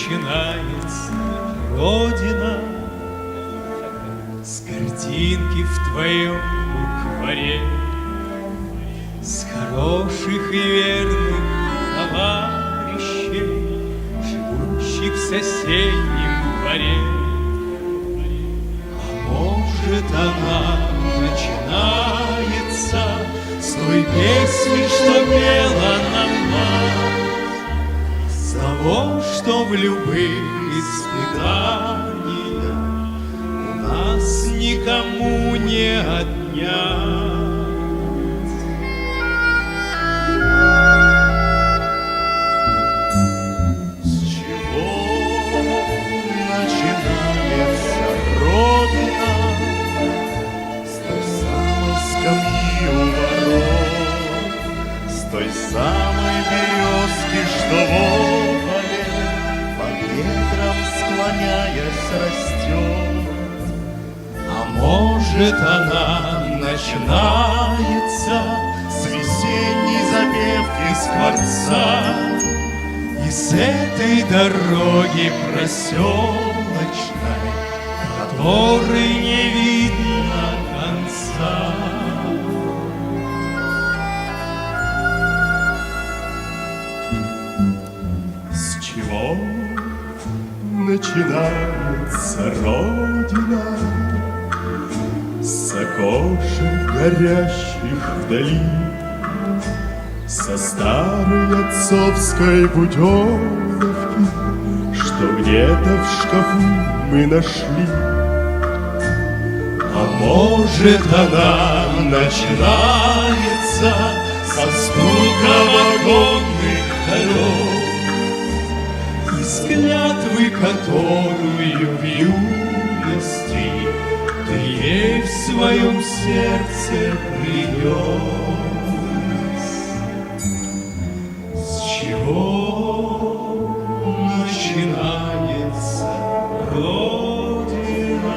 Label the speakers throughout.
Speaker 1: начинается Родина с картинки в твоем букваре, с хороших и верных товарищей, живущих в соседнем дворе. А может, она начинается с той песни, что пела нам мать, с того, что в любых испытаниях у нас никому не отнять. С чего начинается Родина? С той самой скамьи у ворот, с той самой березки, что в поле под ветром склоняясь растет. А может, она начинается с весенней запевки скворца и с этой дороги проселочной, которой не видно конца. С чего начинается Родина? С окошек горящих вдали, со старой отцовской путевки, что где-то в шкафу мы нашли. А может, она начинается со стука вагонных колес, из клятвы, которую в юности ты ей в своем сердце принес. С чего начинается Родина?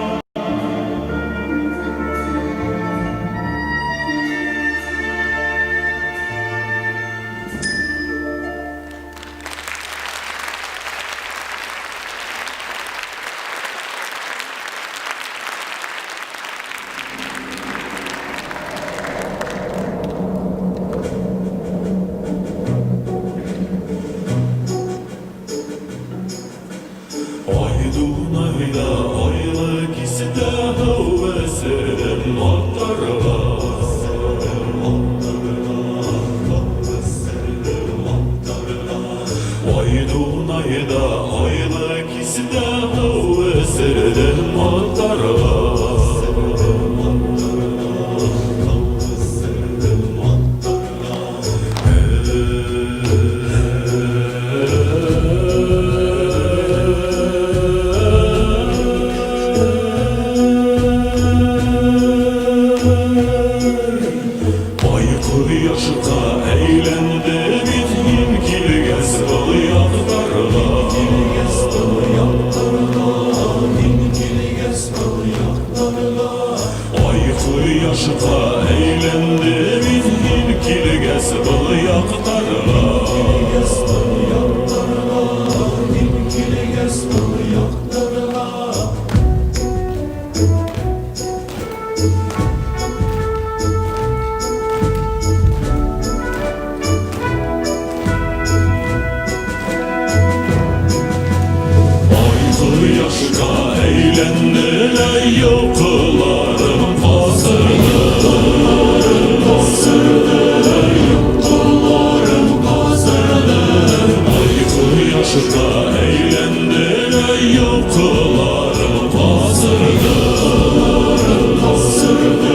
Speaker 2: Yoklarım hazırdır.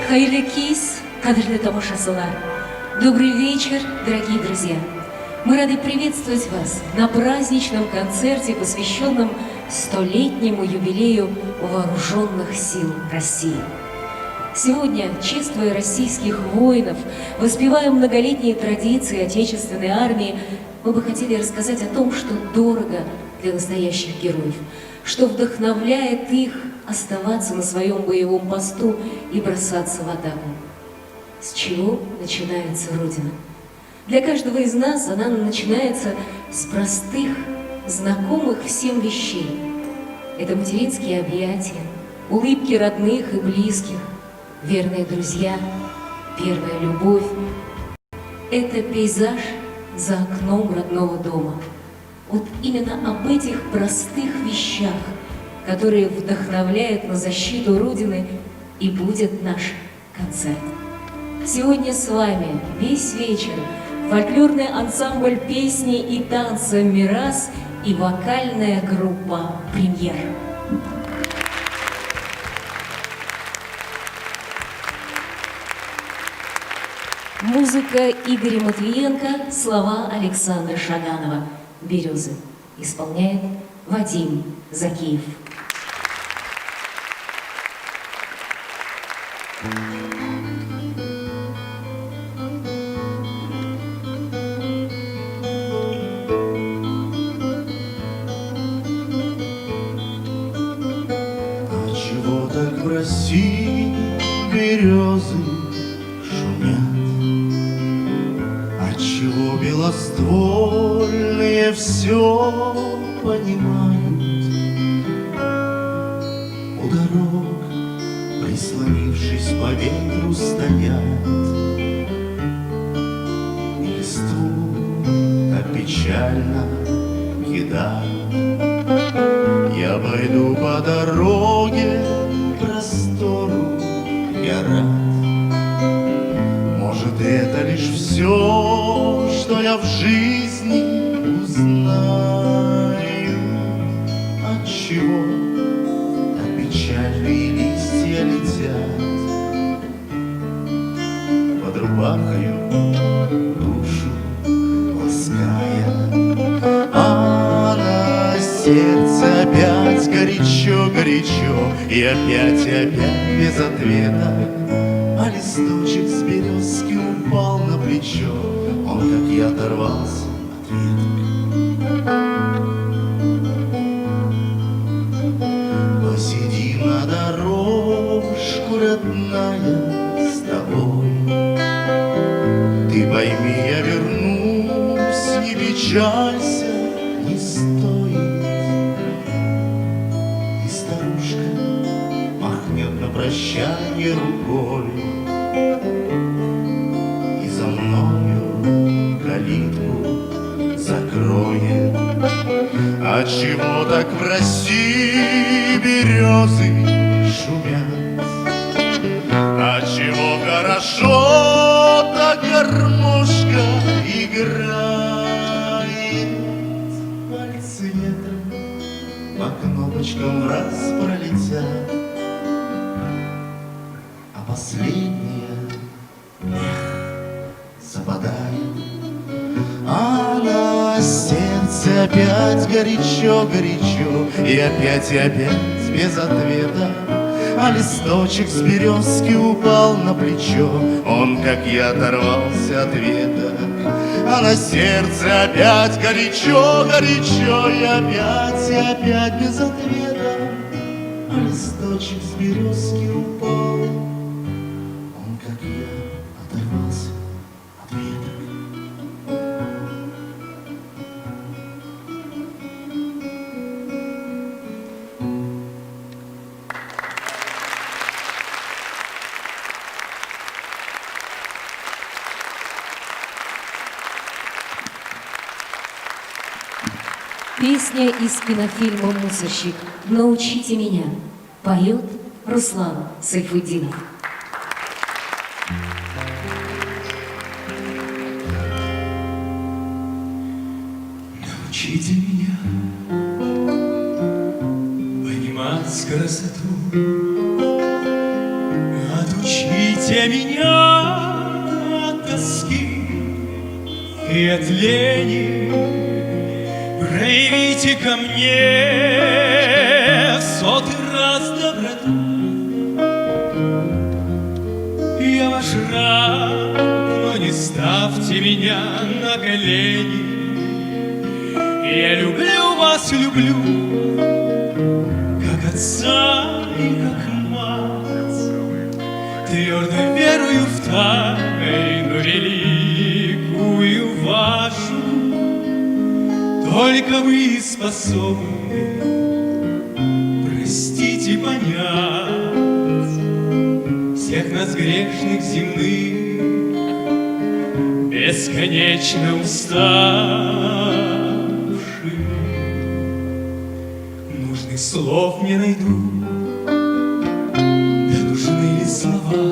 Speaker 2: Хайырлы кис, кадірлі тамашасылар. Добрый вечер, дорогие друзья. Мы рады приветствовать вас на праздничном концерте, посвященном 100-летнему юбилею Вооруженных сил России. Сегодня, чествуя российских воинов, воспевая многолетние традиции Отечественной армии, мы бы хотели рассказать о том, что дорого для настоящих героев, что вдохновляет их оставаться на своем боевом посту и бросаться в атаку. С чего начинается Родина? Для каждого из нас она начинается с простых, знакомых всем вещей. Это материнские объятия, улыбки родных и близких, верные друзья, первая любовь. Это пейзаж за окном родного дома. Вот именно об этих простых вещах, которые вдохновляют на защиту Родины, и будет наш концерт. Сегодня с вами весь вечер фольклорный ансамбль песни и танца «Мирас» и вокальная группа «Премьер». Музыка Игоря Матвиенко, слова Александра Шаганова. «Березы» исполняет Вадим Закиев.
Speaker 1: А чего так в России березы шумят? Отчего белоствольные все понимают? У дорог, прислонившись по ветру, стоят, и листву так печально кидают. Я пойду по дороге простору, я рад. Может, это лишь все, что я в жизни узнаю. Отчего так печальные листья летят под рубахою, душу лаская, а на сердце опять горячо-горячо, и опять без ответа. А листочек с березки упал на плечо, он, как я, оторвался от веток. Посиди на дорожку, родная, с тобой. Ты пойми, я вернусь, не печалься, не стоит. И старушка махнет на прощанье рукой, и за мною калитку закроет. Отчего так в России березы шумят? Отчего хорошо так гармошка играет? Пальцы ветра по кнопочкам раз пролетят, а последняя западает. А на сердце опять горячо-горячо, и опять без ответа. А листочек с березки упал на плечо, он, как я, оторвался от веток. А на сердце опять горячо-горячо, и опять без ответа. А листочек с березки упал, он, как я, оторвался от веток.
Speaker 2: Песня из кинофильма «Мусорщик» «Научите меня» поет Руслан Сайфутдинов.
Speaker 1: Научите меня понимать красоту, отучите
Speaker 3: Научите меня от тоски и от лени, проявите ко мне в 100-й раз доброту. Я ваш раб, но не ставьте меня на колени. Я люблю вас, люблю, как отца и как мать, твердо верую в тайну великую вашу. Только вы способны простить и понять всех нас грешных земных, бесконечно уставших. Нужных слов не найду, да нужны ли слова?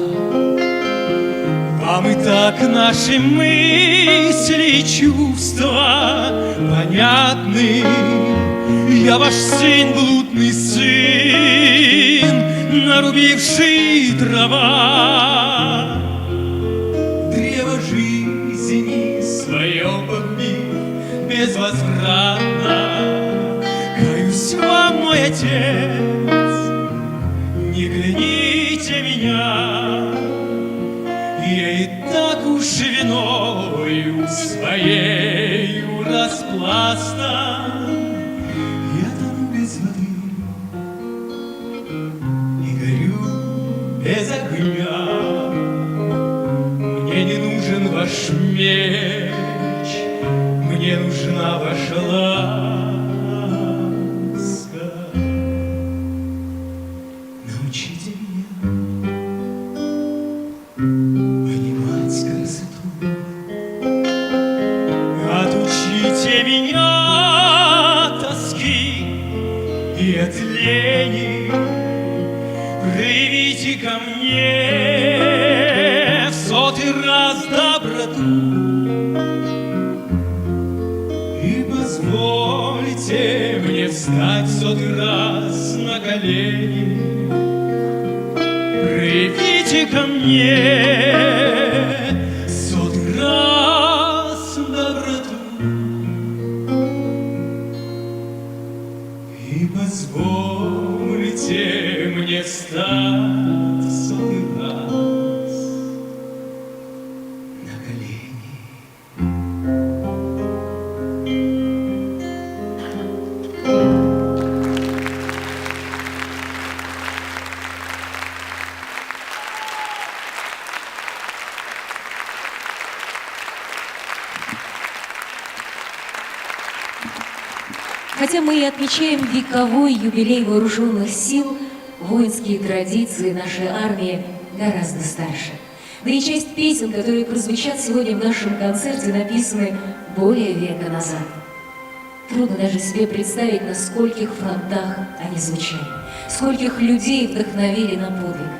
Speaker 3: Вам и так наши мысли и чувства понятны. Я ваш сын, блудный сын, нарубивший дрова. Древо жизни свое погубив безвозвратно. Каюсь вам, мой отец, не кляните меня. Я и так уж виною своею распластан. Я тону без воды и горю без огня. Мне не нужен ваш меч, мне нужна ваша ласка. Научите меня понимать красоту, отучите меня от тоски и от лени, проявите ко мне в 100-й раз доброту и позвольте мне встать в 100-й раз на колени. Проявите ко мне 100-й раз доброту и позвольте мне встать в 100-й раз на колени.
Speaker 2: Хотя мы и отмечаем вековой юбилей вооруженных сил, воинские традиции нашей армии гораздо старше. Да и часть песен, которые прозвучат сегодня в нашем концерте, написаны более века назад. Трудно даже себе представить, на скольких фронтах они звучали, скольких людей вдохновили на подвиг.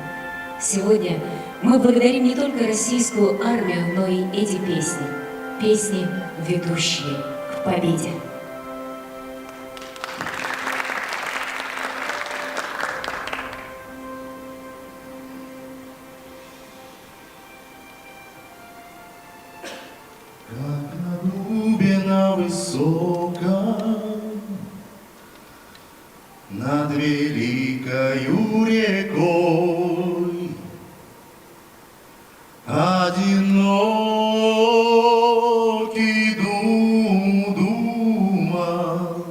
Speaker 2: Сегодня мы благодарим не только российскую армию, но и эти песни, песни, ведущие к победе.
Speaker 1: Как на дубе на высоком, над великою рекой, одинокий думал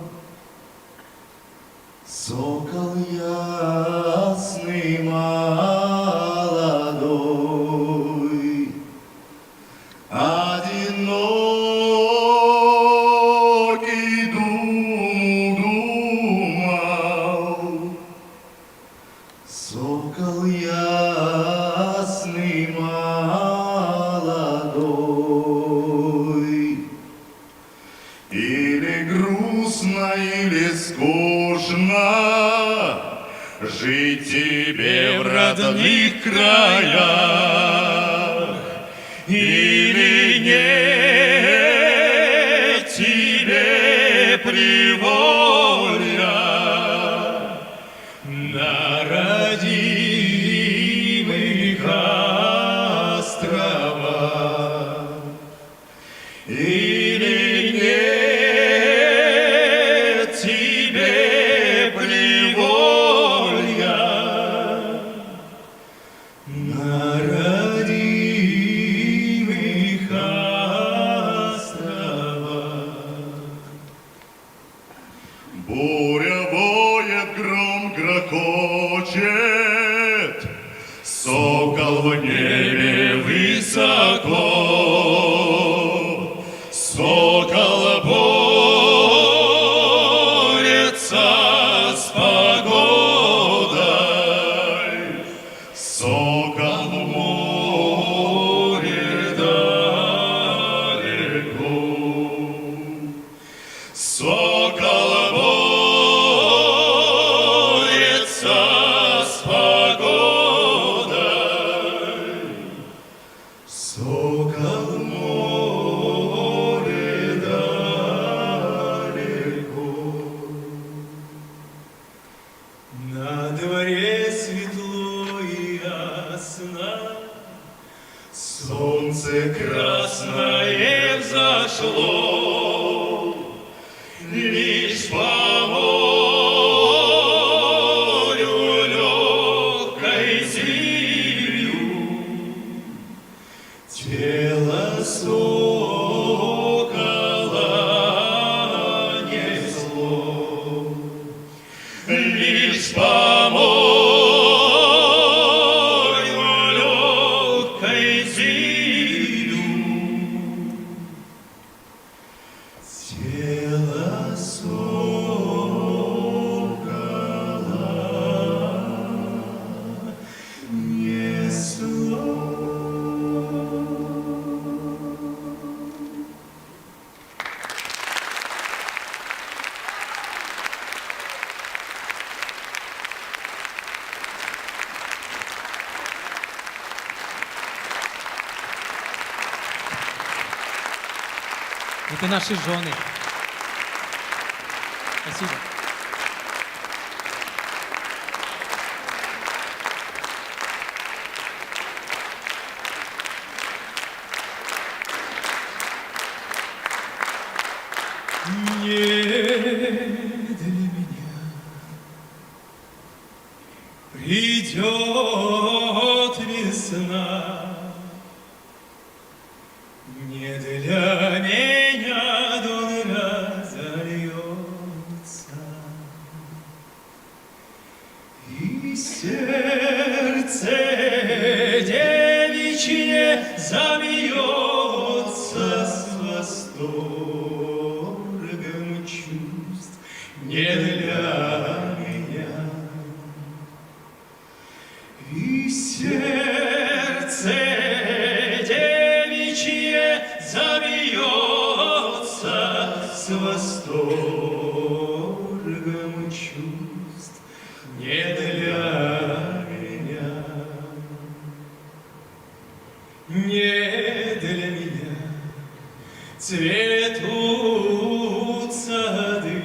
Speaker 1: сокол ясный молодой. Одинокий думал сокол ясный молодой. Или грустно, или скучно жить тебе в родных краях, или нет тебе приволья на родимый край. в небе высоко, сокол борется с погодой, сокол в море далеко, сокол борется с погодой, сокол в море далеко.
Speaker 3: На дворе светло и ясно,
Speaker 1: Солнце
Speaker 3: красное взошло, лишь по морю легкой зыбью
Speaker 1: тело сокола несло,
Speaker 3: лишь по морю легкой зыбью
Speaker 1: тело сокола несло.
Speaker 4: Это наши жены. Спасибо.
Speaker 3: не для меня. Придет весна, не для меня дон разольется, и сердце девичье забьется с восторгом чувств, не для меня. И сердце девичье забьется с восторгом чувств, не для меня, не для меня цветут сады.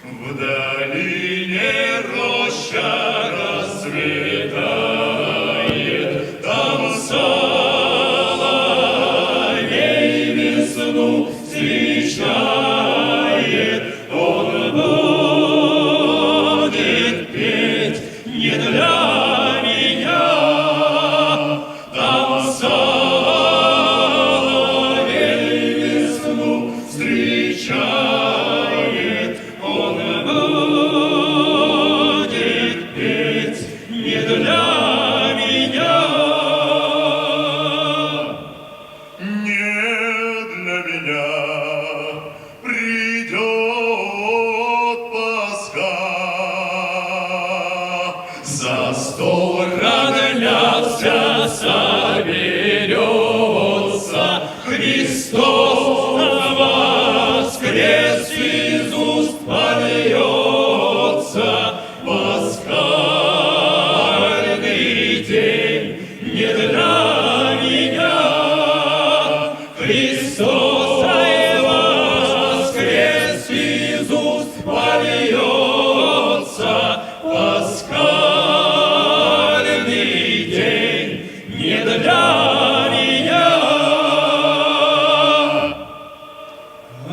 Speaker 1: В долине роща расцветает, там соловей весну встречает. Он будет петь не для меня, там соловей весну встречает. Он будет петь не для меня, не для меня. Придет Пасха, за стол родня соберется. Христос воскрес, из уст польется пасхальный день не для меня. Христос воскрес, из уст польется пасхальный день не для меня. А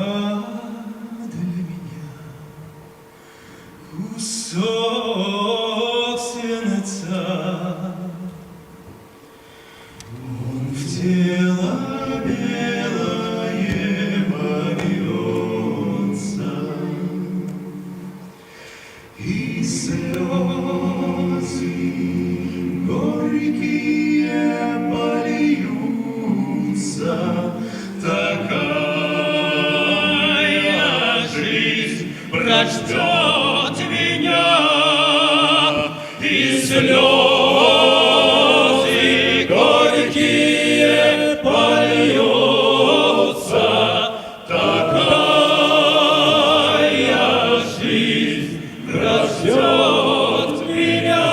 Speaker 1: для меня кусок свинца, он в тело белое вольется, и слезы
Speaker 3: ждет меня, и слезы горькие польются. Такая жизнь растет меня.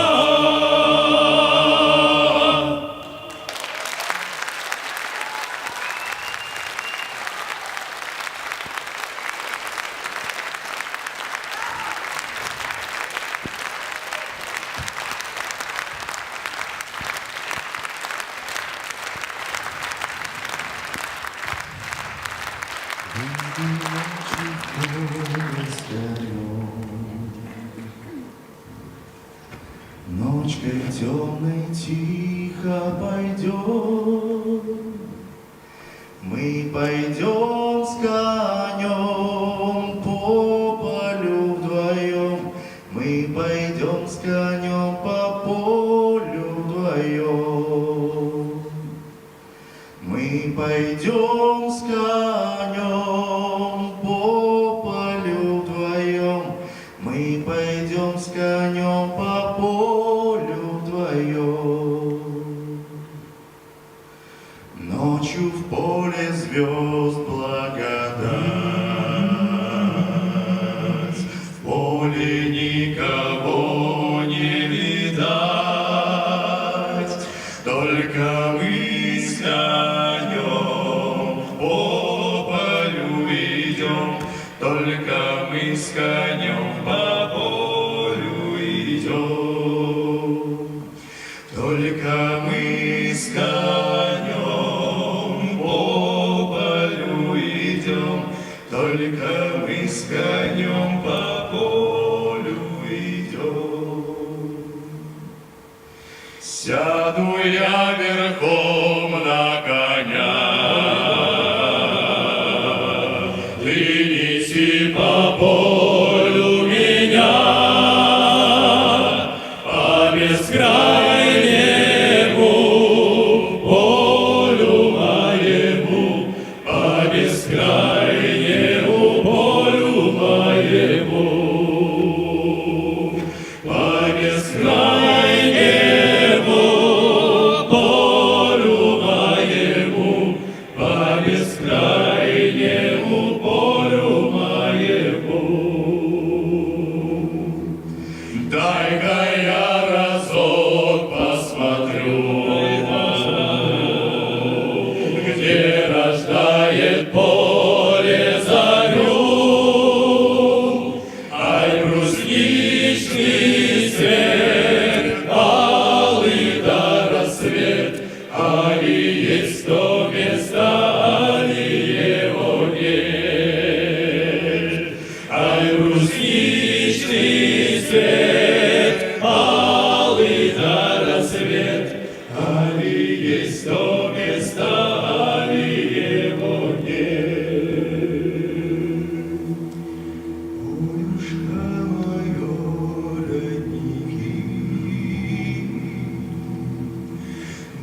Speaker 1: Ночкой темной тихо пойдем, мы пойдем с конем по полю вдвоем, мы пойдем с конем по полю вдвоем, мы пойдем с конем по полю вдвоем, мы пойдем с конем по полю вдвоем. Ночью в поле звезд благодать, в поле никого не видать, только мы с конем по полю идем, только мы с конем по полю идем, только мы с конем по полю идем, только мы с конем по полю идем. Сяду я верхом на коня, ты неси по полю меня, по бескрайнему полю моему, по бескрайнему полю моему, по бескрайнему полю моему, по бескрайнему полю моему. Дай-ка я разок посмотрю, где рождает поле зарю. Ай, брусничный цвет, алый да рассвет, али есть то место, али его нет. Ай, брусничный цвет, алый да рассвет, али есть то место, али его нет. Полюшка мое, родники,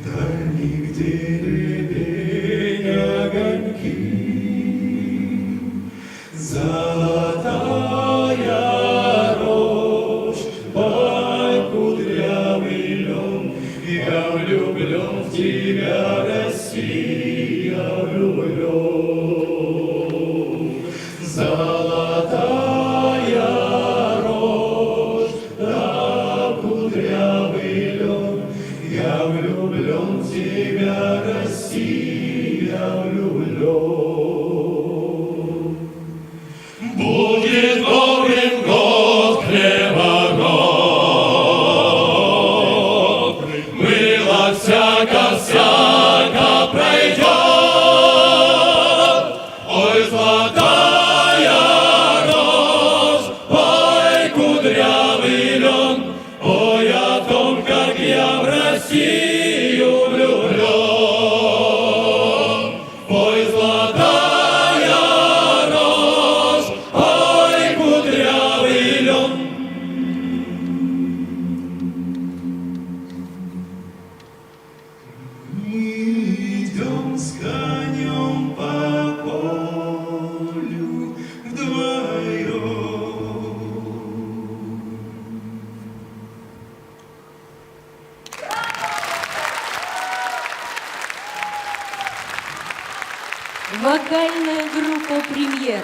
Speaker 1: дальних деревень огоньки, золотая рожь, пой кудрявый лен, я влюблен в тебя, Россия, влюблен. Золотая рожь, да кудрявый лен, я влюблен в тебя, Россия, влюблен. Будет добрым год хлебород, мыло всяко пройдет. Ой, золотая рожь, ой, кудрявый лен, ой, о том, как я в Россию влюблен. Ой, золотая рожь, ой, кудрявый лен.
Speaker 2: Вокальная группа «Премьер».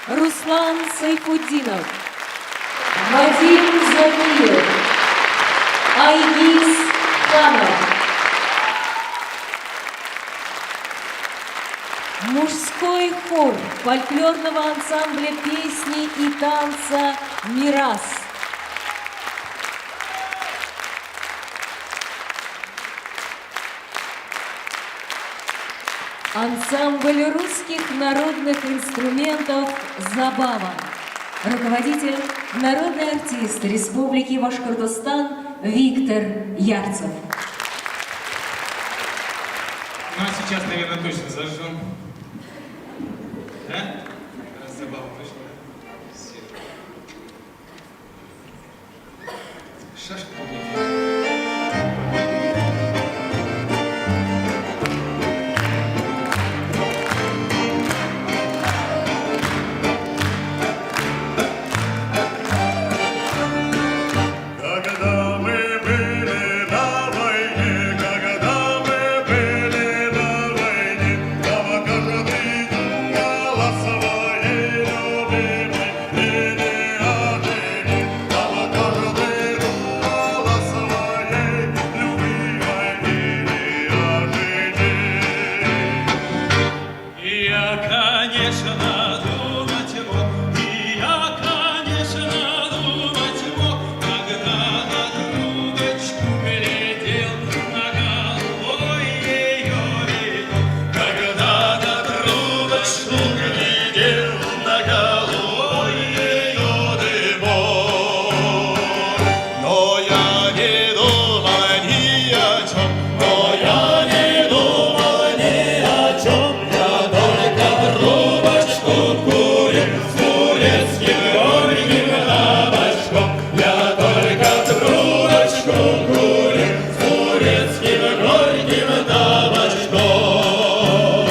Speaker 2: Руслан Сайфутдинов, Вадим Загиев, Айгиз Ханов. Мужской хор фольклорного ансамбля песни и танца «Мирас». Ансамбль русских народных инструментов «Забава». Руководитель – народный артист Республики Башкортостан Виктор Ярцев.
Speaker 3: Ну а сейчас, наверное, точно зажжем. Да? Раз Забава точно, да? Все. Шашку поднять.
Speaker 1: Когда мы были на войне, когда мы были на войне, там каждый думал о своей любимой и не о жене. Там каждый думал о своей любимой и не о жене.
Speaker 3: Я, конечно, думать мог, и я, конечно, думать мог, когда на трубочку глядел, на головой ее видел. Когда на трубочку глядел, на головой ее дымок. Но я не думал ни о чем, но я не думал ни о чем. Я только трубочку курил с турецким горьким табачком. Я только трубочку курил с турецким горьким табачком.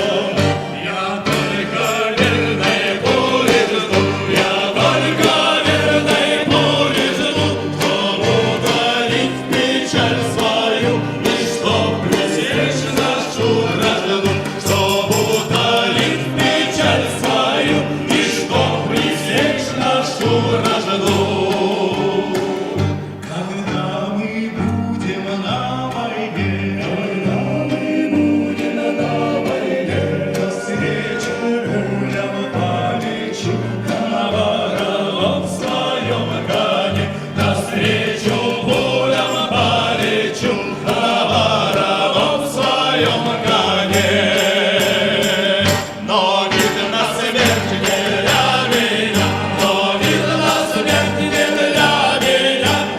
Speaker 3: Я только верной пули жду, я только верной пули жду, чтоб утолить печаль свою и чтоб пресечь нашу вражду, чтоб утолить печаль свою и чтоб пресечь нашу вражду. Когда мы будем на войне, когда мы будем на войне, навстречу пулям полечу, на воровом своем коне, навстречу пулям полечу, на воровом своем коне. Но видно смерть не для меня, но видно смерть не для меня.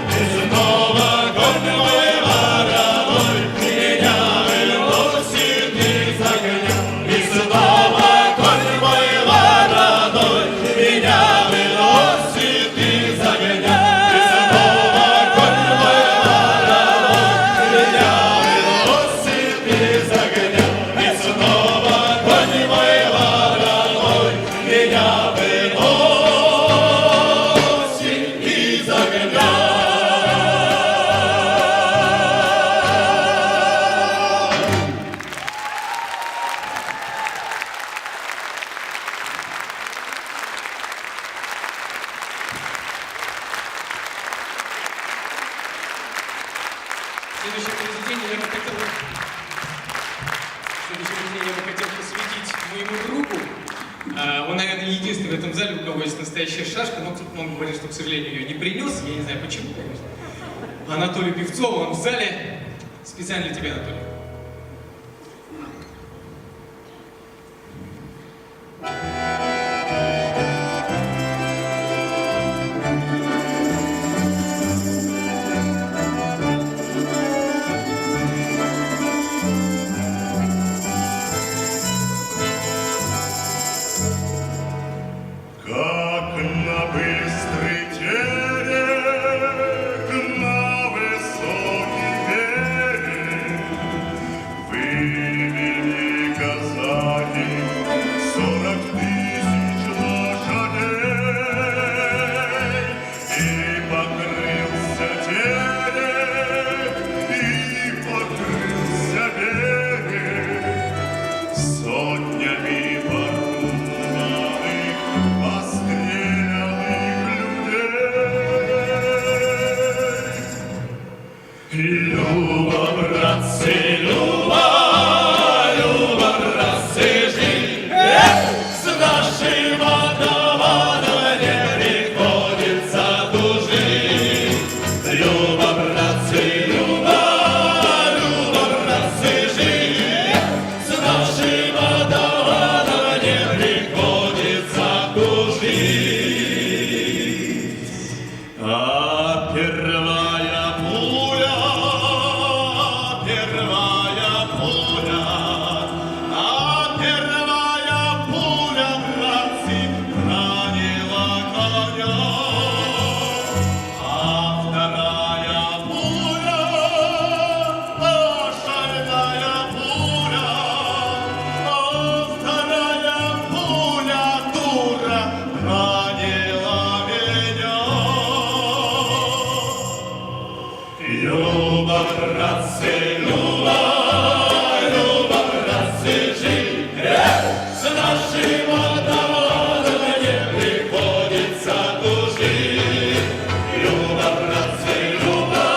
Speaker 3: И снова конь мой вороной меня выносит из огня. И снова конь мой вороной меня выносит из огня. И снова конь мой вороной меня выносит из огня. И снова конь мой вороной меня выносит из огня. Следующее произведение я бы хотел посвятить моему другу. Он, наверное, единственный в этом зале, у кого есть настоящая шашка, но тут он говорит, что, к сожалению, ее не принес. Я не знаю, почему, конечно. Анатолию Певцову, он в зале. Специально для тебя, Анатолий.
Speaker 1: Как на быстрый терек, на высокий берег, первая пуля, братцы, ранила коня. А вторая пуля, шальная пуля, вторая пуля, дура, ранила меня. Люба, братцы, Люба, Люба, братцы, жить с нашим отдаваном не приходится тужить. Люба, братцы, Люба,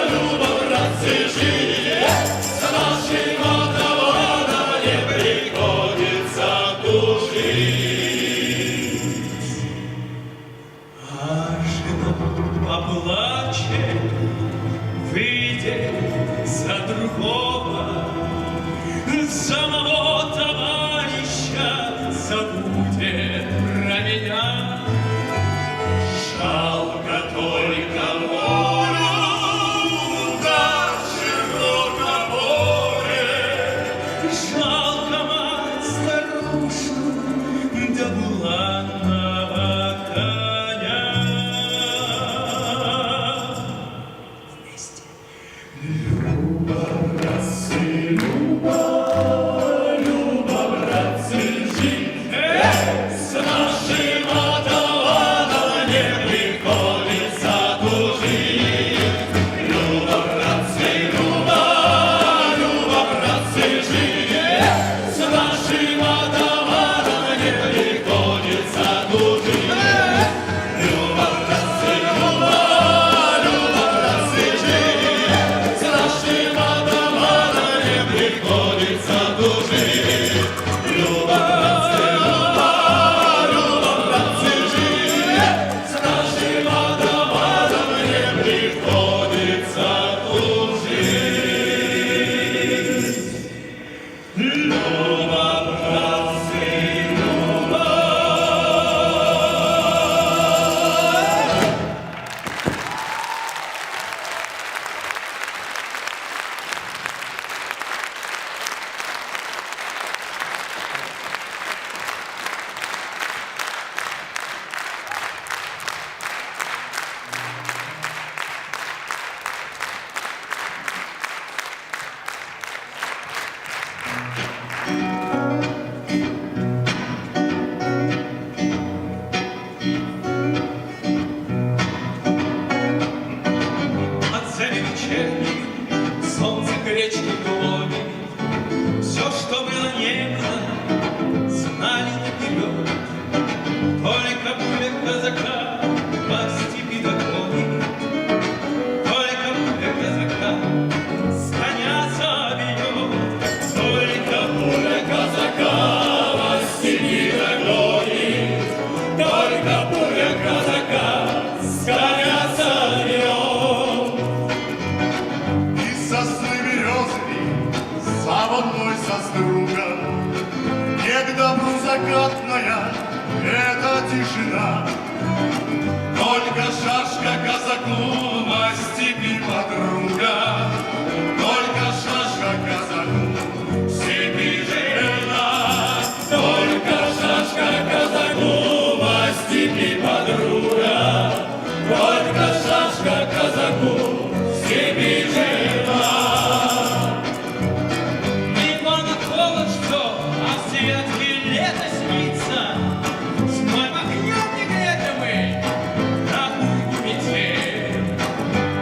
Speaker 1: Люба, братцы, жить с нашим отдаваном не приходится тужить.
Speaker 3: А жена поплачет, выйдет за другого, самого товарища забудет про меня.
Speaker 1: Жалко только волю, да широко море.
Speaker 3: Жалко мать старушку, да буланного коня. Вместе.
Speaker 1: Люба, братцы, Люба, Люба, братцы, жить с нашим отдаваном не приходится тужить. Люба, братцы, Люба, Люба, братцы, жить с нашим отдаваном не приходится тужить. Люба, братцы, Люба, Люба, братцы, жить с нашим отдаваном не приходится тужить. Люба, братцы, Люба, Люба, братцы, жить с нашим отдаваном не приходится тужить. Люба, братцы, Люба.
Speaker 3: От зари вечерней солнце к речке клонит. Все, что было нежно, знали наперед. Только пуля казака по степи догонит. Только пуля казака с коня забьет. Только пуля казака по степи догонит. Только пуля казака с коня забьет.
Speaker 1: Из сосны березовой, заводной соструга, не к добру закатная эта тишина. Только шашка казаку на степи подруга, только шашка казаку в степи жена. Только шашка казаку на степи подруга, только шашка казаку в степи жена.
Speaker 3: Немного холод, что, а в девятке лето снится. С моим огнем не греты мы, на бургу метель.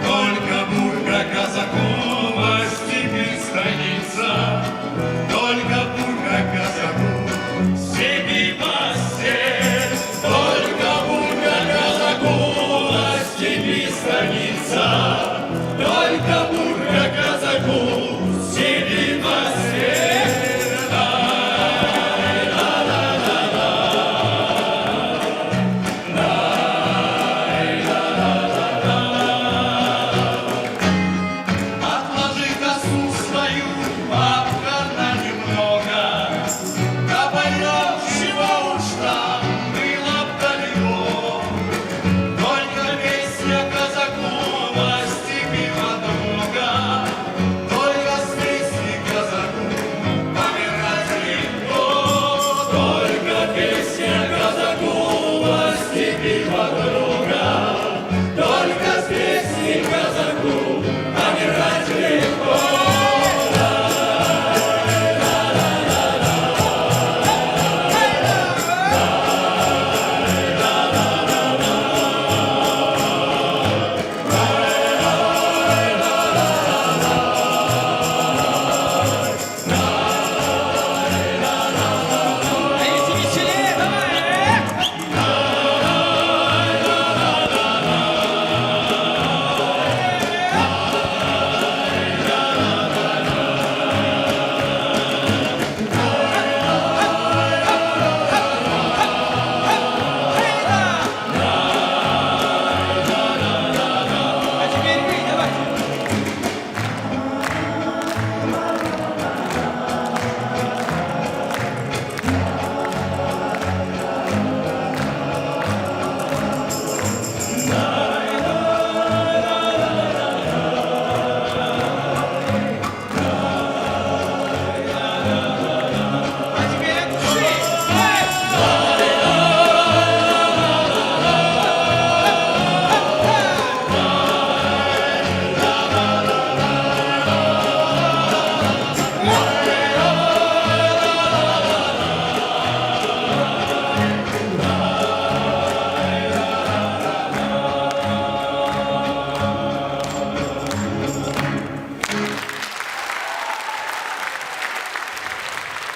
Speaker 1: Только бурга казаку на степи станица, только бурга казаку в степи постель. Только бурга казаку на степи станица, только бурга казаку в степи постель. Отложи косу свою, бабка, на немного, да поймешь, чего уж там было б далеко. Только песня казаку на степи подруга, только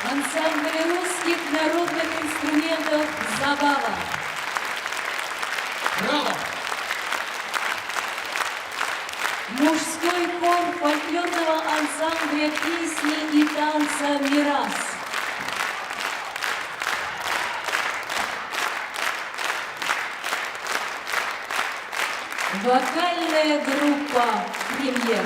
Speaker 2: Ансамбль русских народных инструментов «Забава».
Speaker 3: Браво!
Speaker 2: Мужской хор фольклорного ансамбля песни и танца «Мирас». Вокальная группа «Премьер».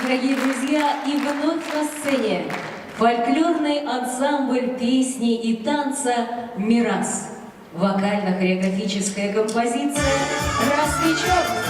Speaker 2: Дорогие друзья, и вновь на сцене фольклорный ансамбль песни и танца «Мирас». Вокально-хореографическая композиция «Рассвечен».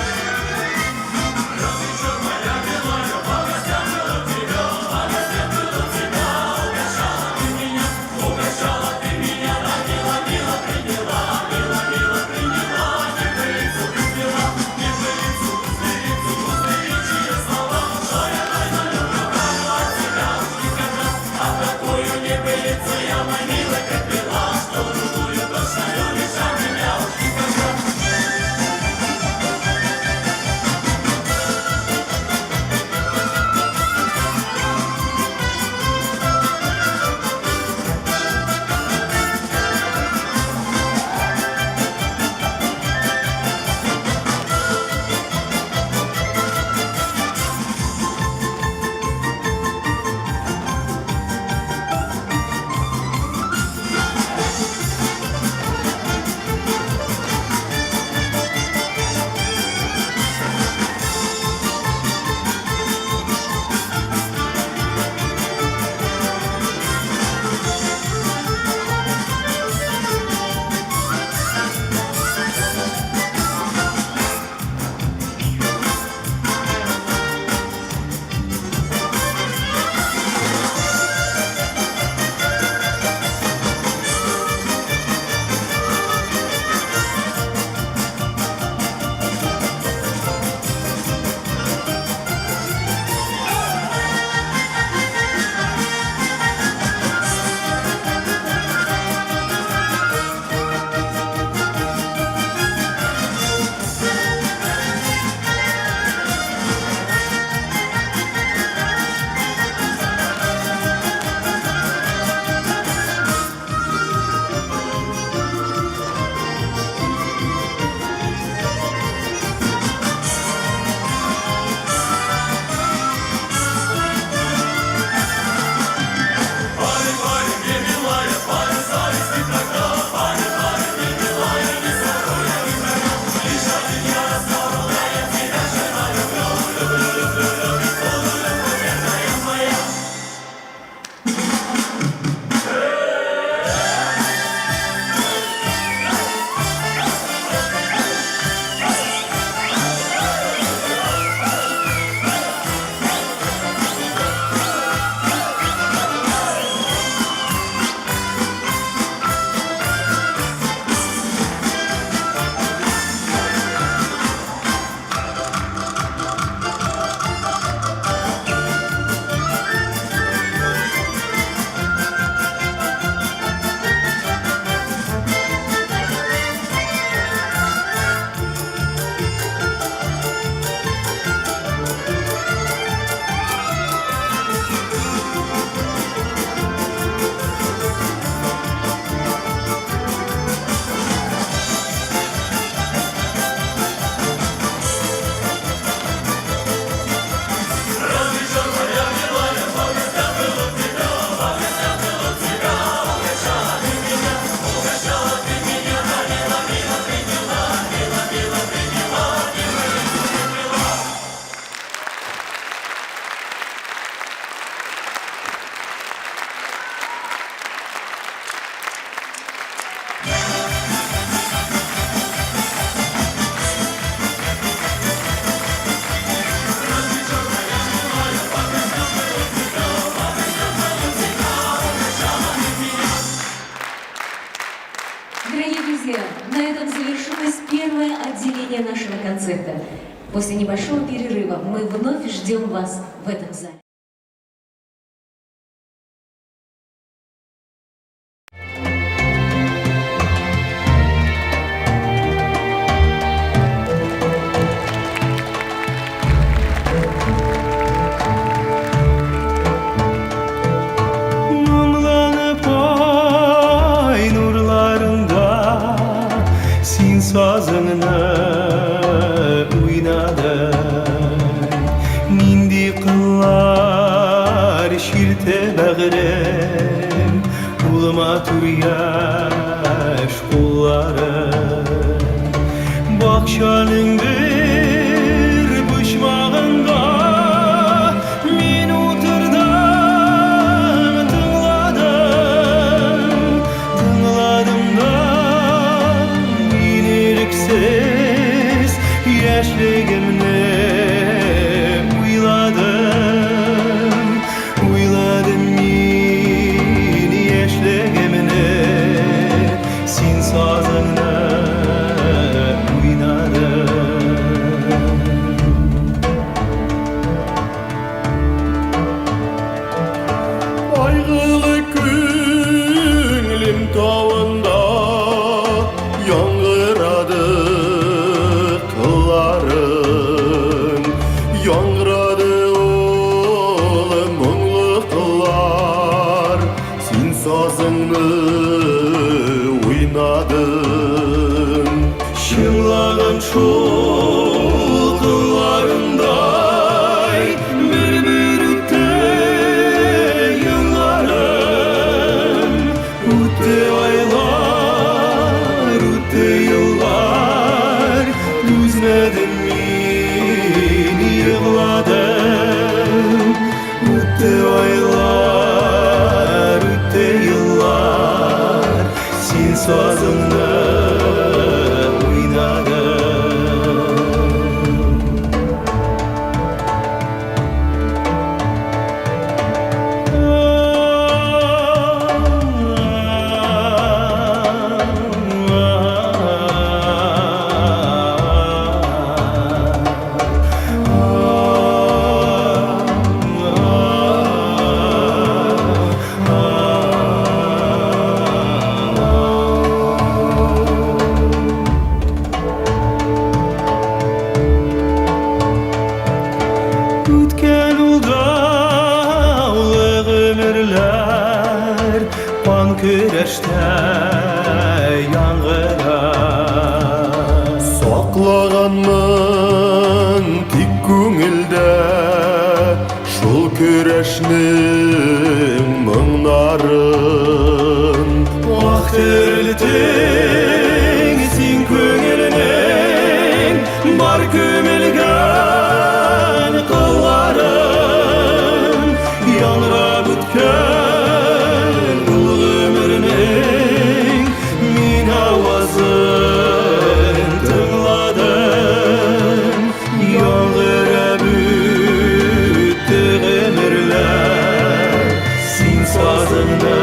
Speaker 2: На этом завершилось первое отделение нашего концерта. После небольшого перерыва мы вновь ждем вас в этом зале.
Speaker 5: kulları Bakşanın bir bışmağında Min oturdum Tınladım da inerik ses Yaşlığımda uyladım yeni yaşlığımda Sin sazında
Speaker 1: Aygılı künglim tavında Yangıradı kılların Yangıradı oğlum munlu kıllar Sin sazını oynadın Şınlağın şol kıllarınday Bir yıllarım Ütte aylar, ütte yıllar Düzmedin beni yığladım Ütte aylar, ütte yıllar Sin sazında Ütken uldağlı ömürler Pan küreşte yangılar Saklağanmın tik көңілді Şol küreşnin mыңнарын
Speaker 5: Vakt örültün sin köngülünün Bar kömülgen kılların Yanrab ütken ul ömürünün Min avazın tınladım Yangırab üttü ömürler Sin sazında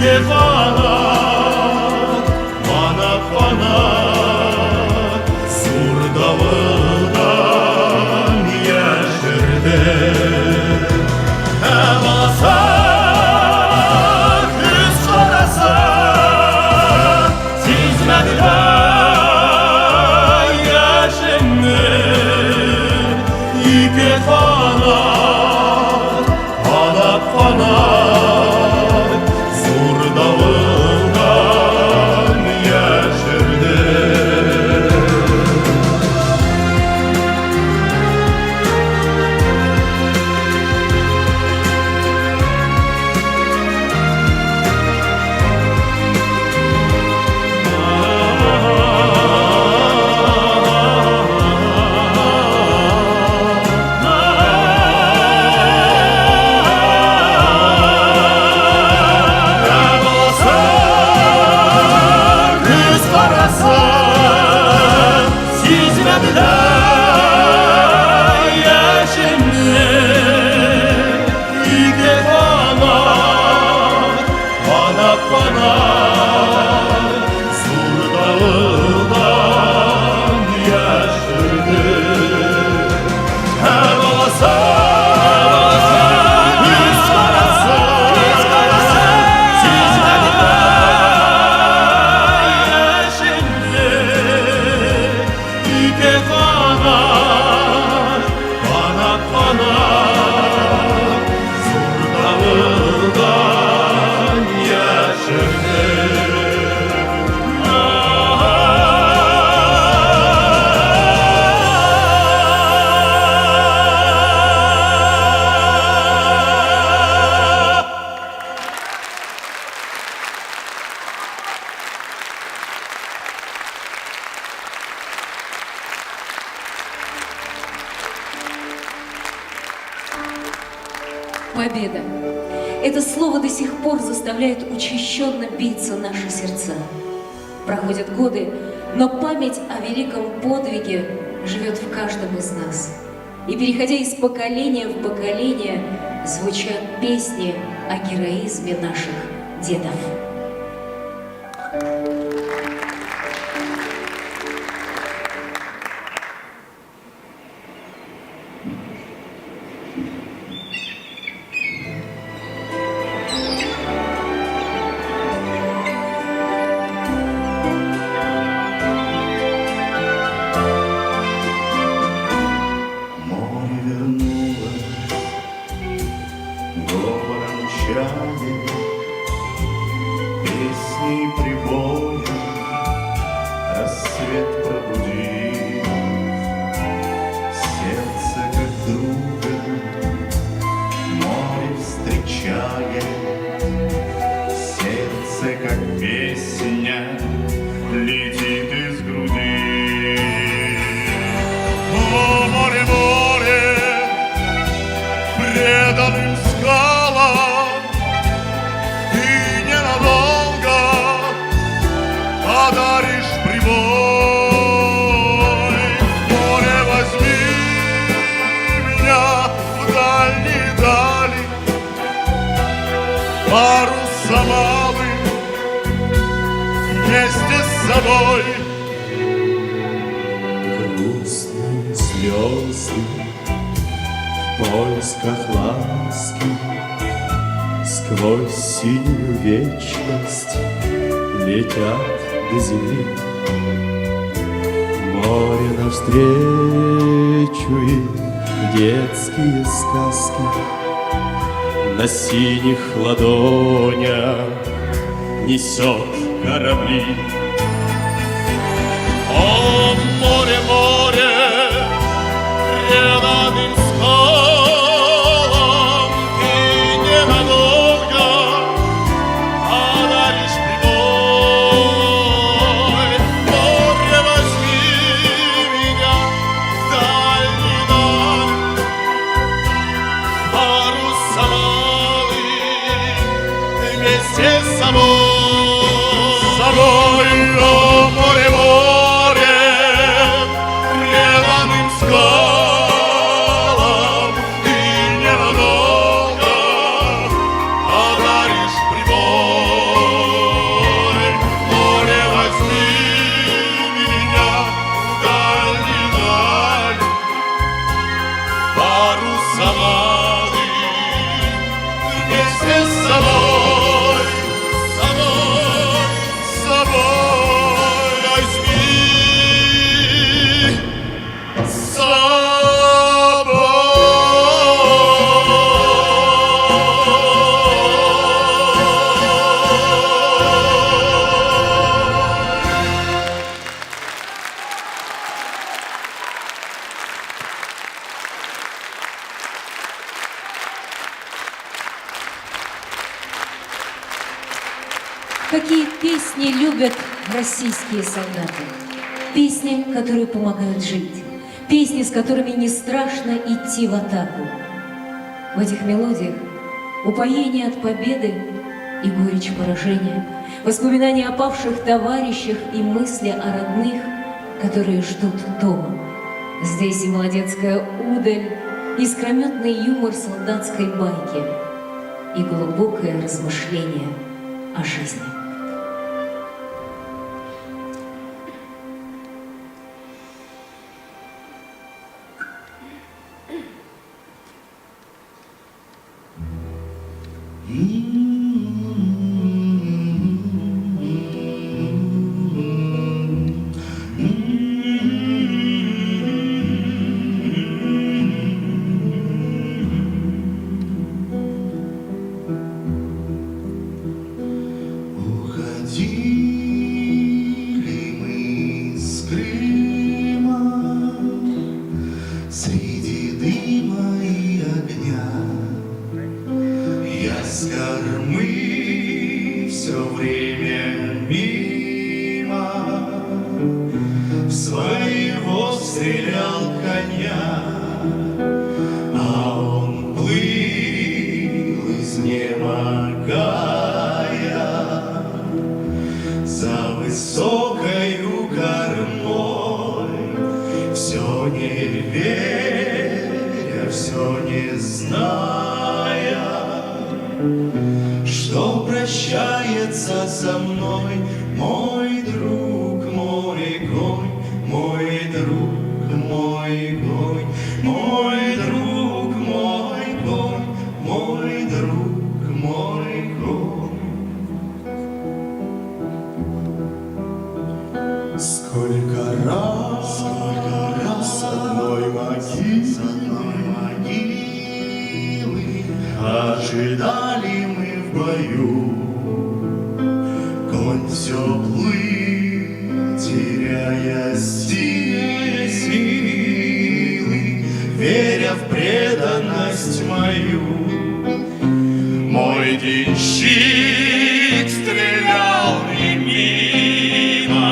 Speaker 5: kefana bana Surdavıldan yaşırdı Emasa kız karası Sizmediler yaşımı Kefana bana Surdavıldan yaşırdı
Speaker 2: Победа. Это слово до сих пор заставляет учащенно биться наши сердца. Проходят годы, но память о великом подвиге живет в каждом из нас. И, переходя из поколения в поколение, звучат песни о героизме наших дедов.
Speaker 5: Песни прибоя рассвет пробудил сердце как друга море встречает сердце как песня летит из груди. О, море, море, преданным скалам подаришь прибой. Море, возьми меня в дальние дали, парус самалы вместе с собой.
Speaker 6: Грустные слезы в поисках ласки сквозь синюю вечность летят до земли. Море навстречу им детские сказки на синих ладонях несет корабли.
Speaker 5: О, море, море, преданным скалам ты ненадолго подаришь прибой. Море, возьми меня в дальний даль, парус самалы вместе с собой. С собой, о, море, море, преданным скалам ты ненадолго подаришь прибой.
Speaker 2: Какие песни любят российские солдаты? Песни, которые помогают жить. Песни, с которыми не страшно идти в атаку. В этих мелодиях упоение от победы и горечь поражения, воспоминания о павших товарищах и мысли о родных, которые ждут дома. Здесь и молодецкая удаль, искрометный юмор солдатской байки и глубокое размышление о жизни.
Speaker 1: Уходили мы с Крыма среди дыма и огня. Я с кормы все время мимо в своего стрелял коня, а он плыл изнемогая за высокою кормой, все не веря, все не зная, что прощается со мной мой друг, мой конь, мой друг, мой конь, мой друг, мой конь, мой друг, мой конь. Сколько раз с одной могилы ожидали мы в бою. Конь все плыл, теряя силы, веря в преданность мою. Мой денщик стрелял не мимо,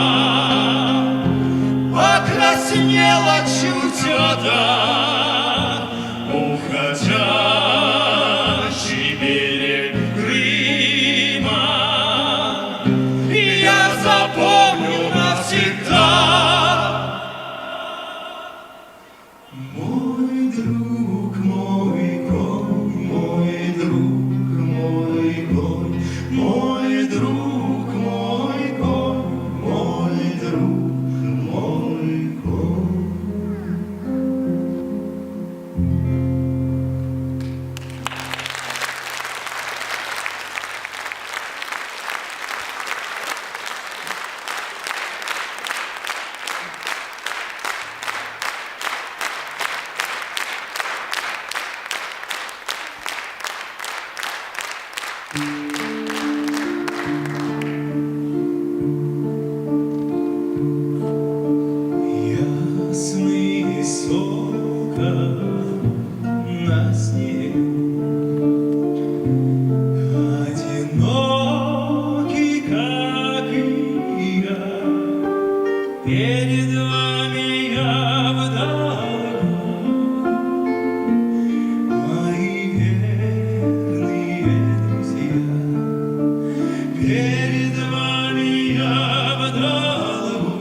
Speaker 1: покраснела чуть вода, уходящий берег Крыма. И я запомню навсегда. Мой друг, мой конь, мой друг, мой конь, мой друг, мой конь, мой друг, мой конь. Ясный сокол на сне, одинокий, как и я, перед вами я в долгу. Мои верные друзья, перед вами я в долгу.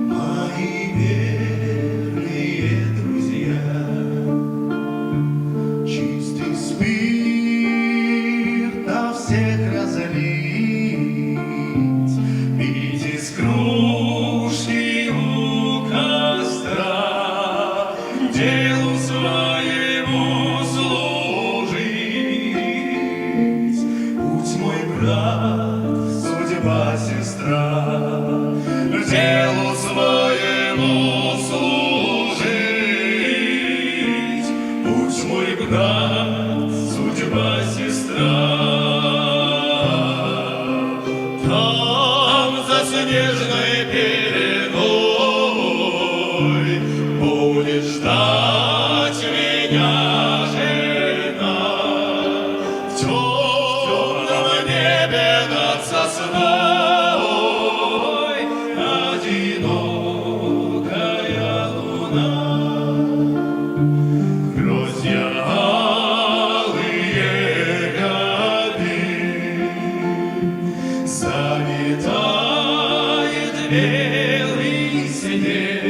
Speaker 1: Мои верные друзья, чистый спирт на всех разлить, пить из кружки у костра, делу своему служить. Путь мой брат, судьба сестра, делу своему служить. Путь мой брат, судьба сестра. Там за снежной пеленой будет ждать меня жена в темном небе.
Speaker 5: небе над сосной одинокая луна. Грозья алые ряды, заметает белый снег.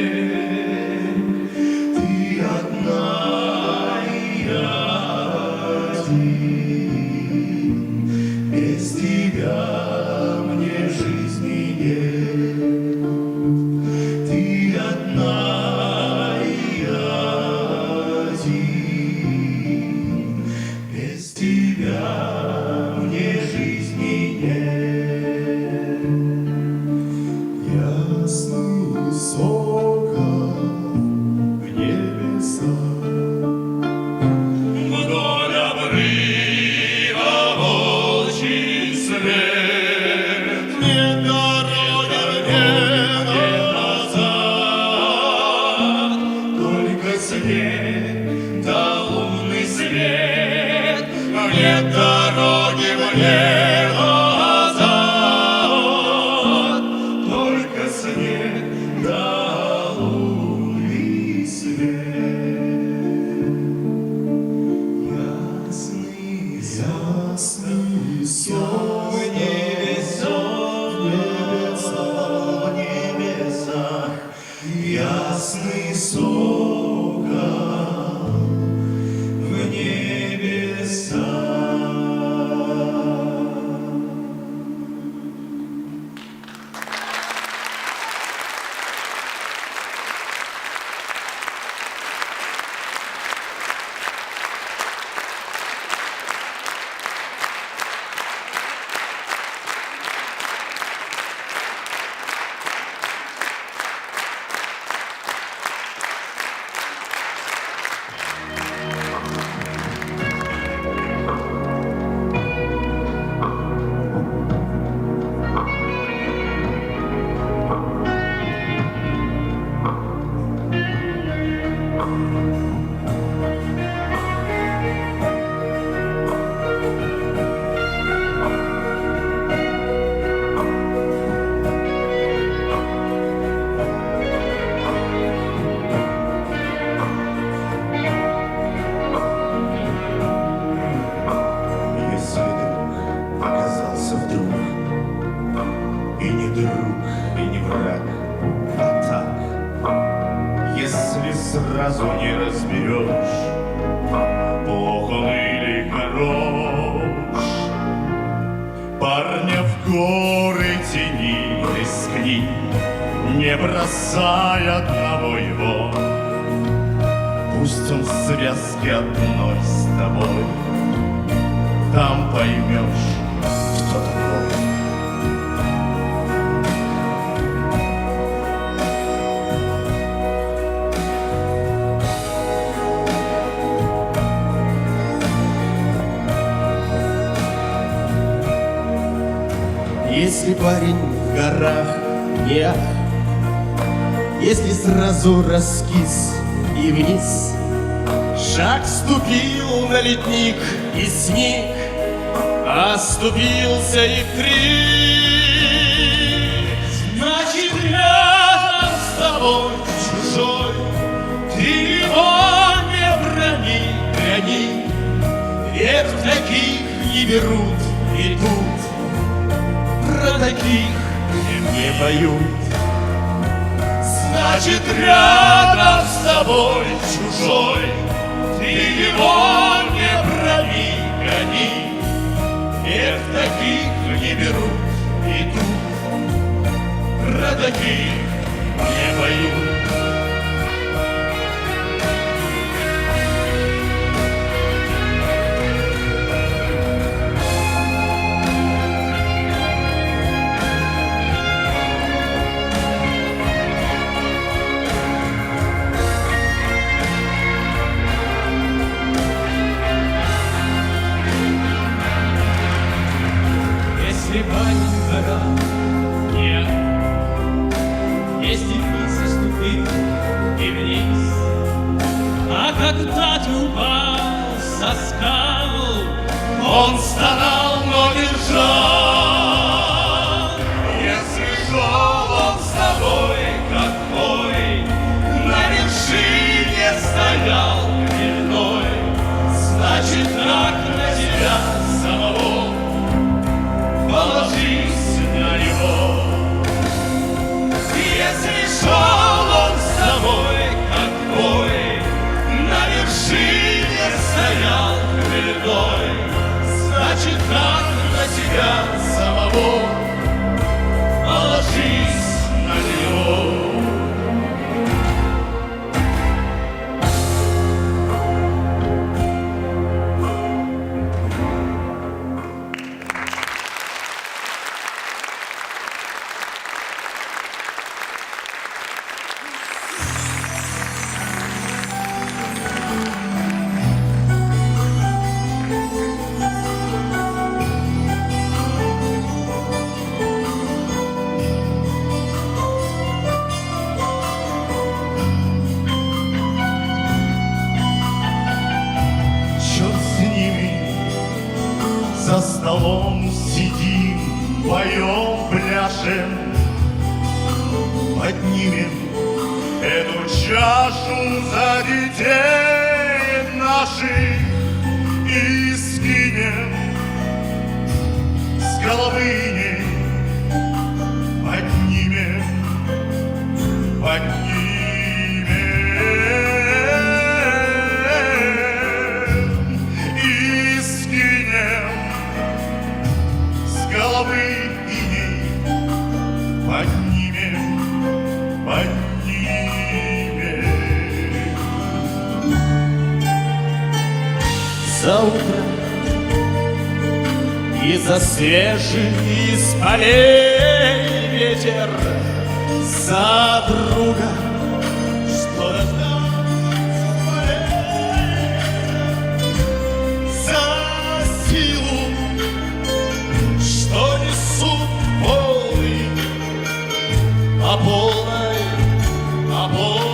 Speaker 5: Ты одна и я один, без тебя мне жизни нет. Ты одна и я один, без тебя мне жизни нет. Ясный сокол в небесах, вдоль обрыва волчий след. Нет дороги мне назад, только снег да лунный свет. Нет дороги мне назад, только снег да лунный свет. Ясный сон в небесах, ясный сокол в небесах. Если друг оказался вдруг и не друг, и не враг, а так, если сразу не разберешь, плох он или хорош, парня в горы тяни, рискни, не бросай одного его. Пусть он в связке одной с тобой, там поймешь, кто такой.
Speaker 6: Если парень в горах не ах, если сразу раскис и вниз, шаг ступил на ледник и сник, оступился и крик. Значит, рядом с тобой чужой, ты его не брони, гони, ведь таких не берут и тут про таких не поют. Значит, рядом с тобой чужой, ты его не брони, гони, ведь таких не берут и тут про таких не поют.
Speaker 4: Если парень в горах нет, если вниз ступил и вниз, а когда ты упал со скал,
Speaker 5: Он стонал, но держал. того, положись на него.
Speaker 1: Черт с ними, за столом сидим, поем, пляшем, поднимем эту чашу за детей наших и скинем с головы ей, поднимем, поднимем и скинем с головы ей, поднимем, поднимем.
Speaker 6: За утро и за свежий из полей ветер, за друга, что рождается в полей, за силу, что несут волны, а полной, а полной.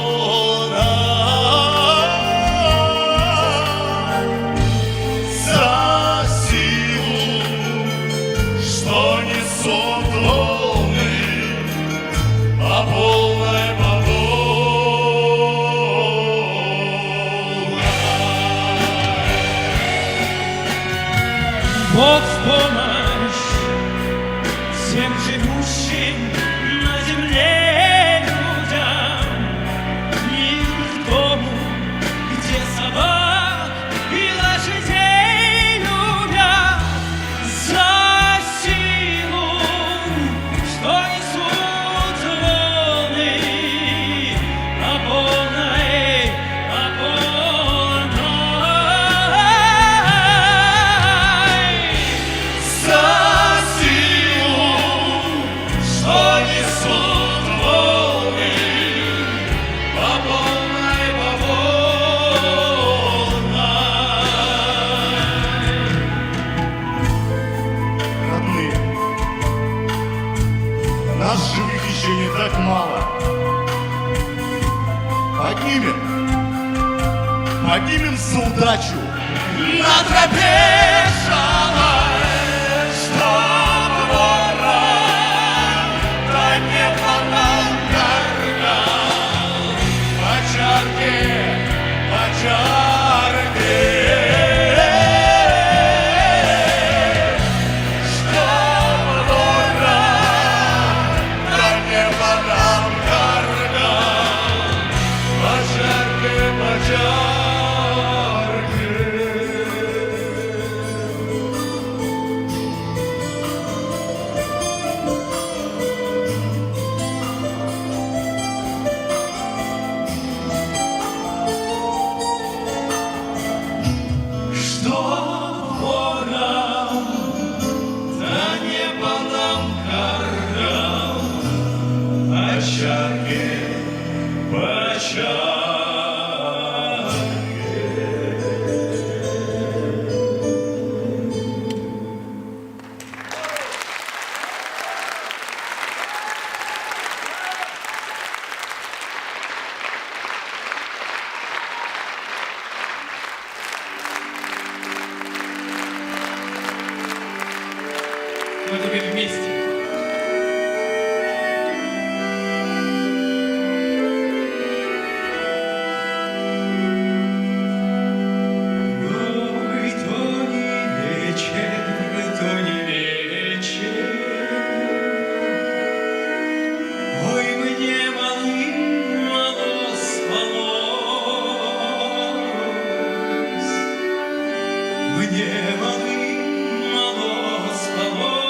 Speaker 1: За силу, что несут волны, по полной, по
Speaker 4: Бог в помощь всем живущим на земле людям, мир к дому, где собак и лошадей любят, за силу, что несут волны, по полной, по полной.
Speaker 1: За силу, что несут волны, по полной, по полной. Родные, нас живых еще не так мало. Поднимем за удачу на тропе шалай, чтоб ворон да не потом горгал по чарке, по чарке. Чтоб ворон да не потом горгал по чарке, по чарке. Чтоб ворон да не потом горгал по чарке, по чарке.
Speaker 3: Мы теперь вместе.
Speaker 4: Ой, то не вечер, то не вечер. Ой, мне малым мало спалось. Мне малым мало спалось.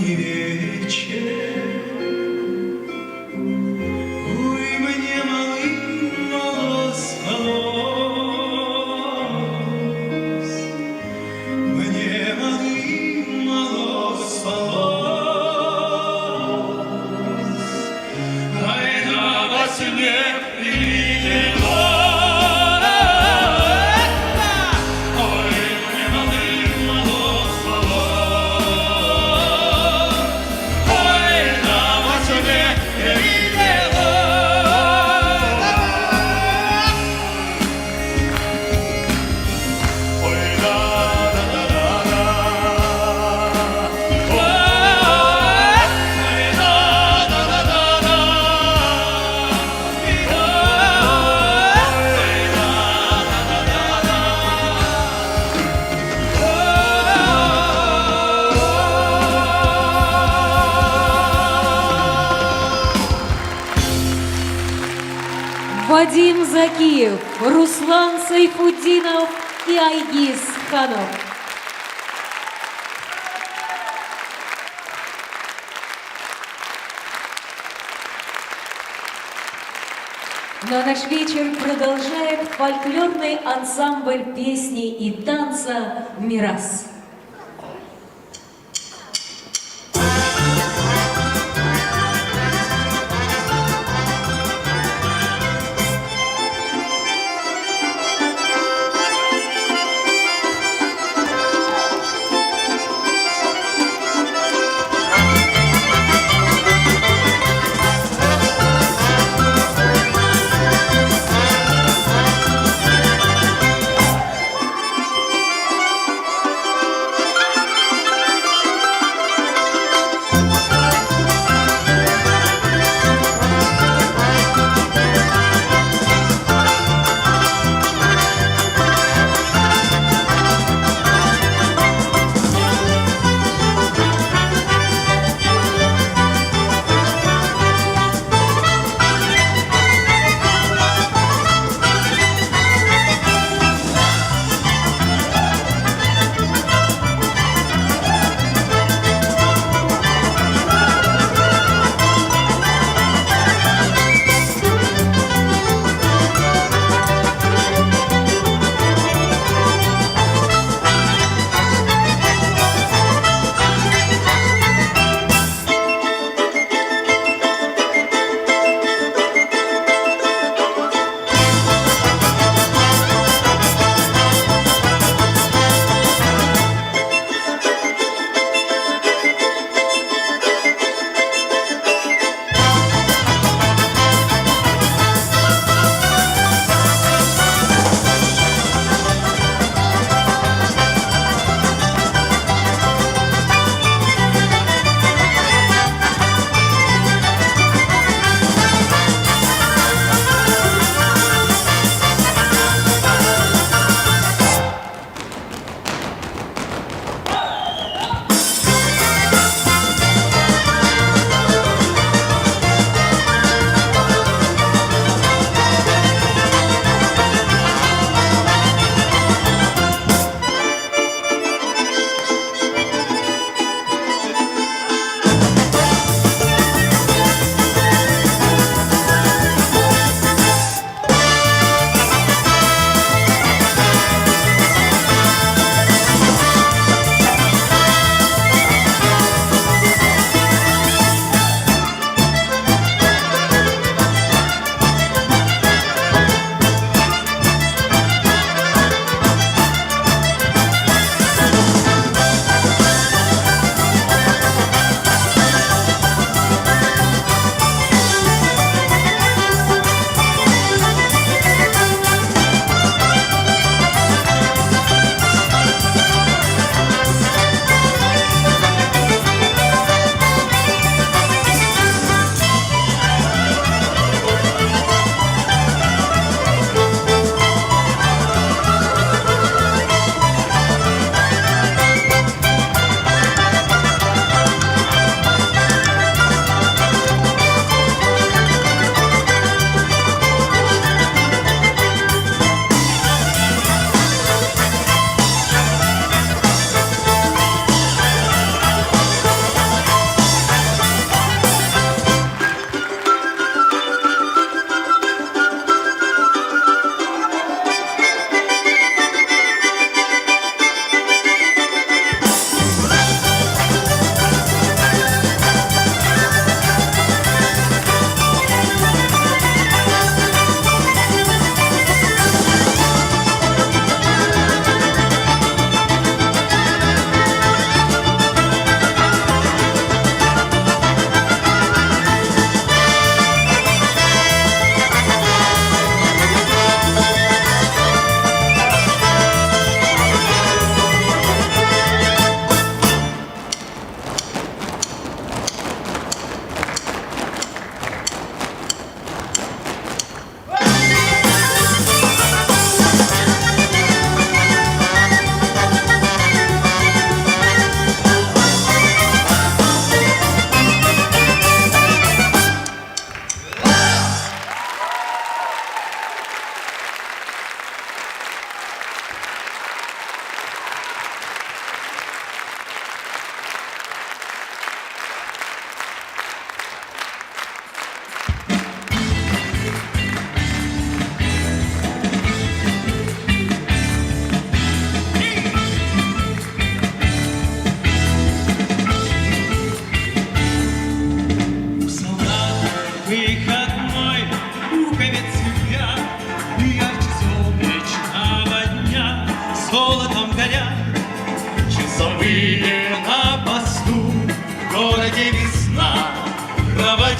Speaker 4: мне вечер. Ой, мне малым мало спалось, мне малым мало спалось. Ай, да во сне прилетело. Ой, мне малым мало спалось. Ой, да во сне прилетело.
Speaker 5: Ой, да-да-да-да-да.
Speaker 2: Вадим Закиев, Руслан Сайфуддинов и Айгиз Ханов. Но наш вечер продолжает фольклорный ансамбль песни и танца «Мирас».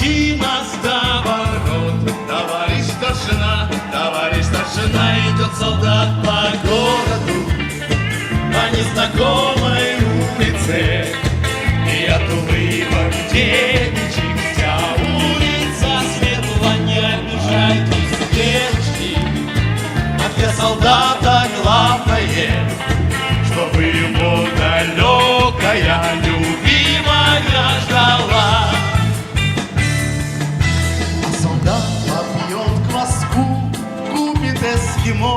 Speaker 6: веди нас до ворот. Товарищ старшина, идет солдат по городу, по незнакомой улице, и от улыбок девичьих вся улица светла. Не обижайтесь, девушки, а для солдата главное, чтобы его далекая любимая ждала.
Speaker 1: А солдат попьет кваску, купит эскимо,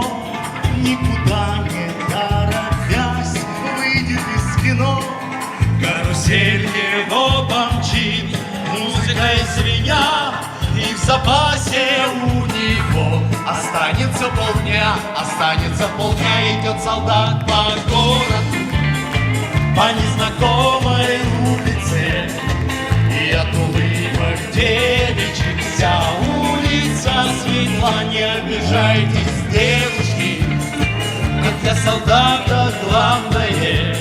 Speaker 1: никуда не торопясь выйдет из кино.
Speaker 6: Карусель его помчит, музыкой звеня, и в запасе у него останется полдня, идет солдат по городу, по незнакомой улице, и от улыбок девичьих вся улица светла. Не обижайтесь, девушки, как для солдата главное,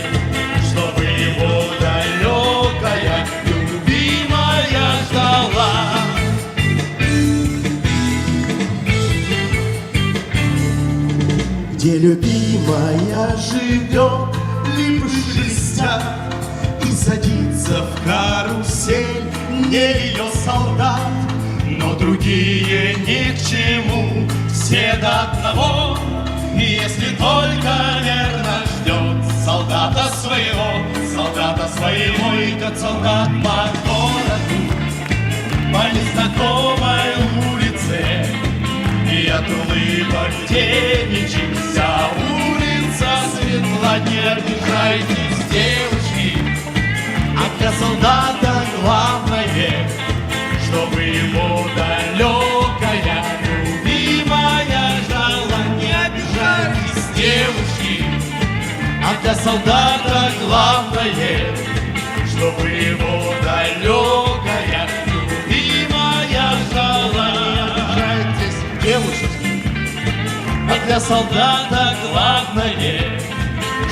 Speaker 6: чтобы его далекая любимая ждала. Где любимая живет, либо шестят, и садится в карусель не ее солдат, но другие ни к чему, все до одного. И если только верно ждет солдата своего, идет солдат по городу, по незнакомой улице, и от улыбок девичьих вся улица светла. Не обижайтесь, девушки, а для солдата главное, чтобы его далекая любимая ждала. Не обижайтесь, девушки, а для солдата главное, чтобы его далекая любимая ждала. Не обижайтесь, девушки, а для солдата главное,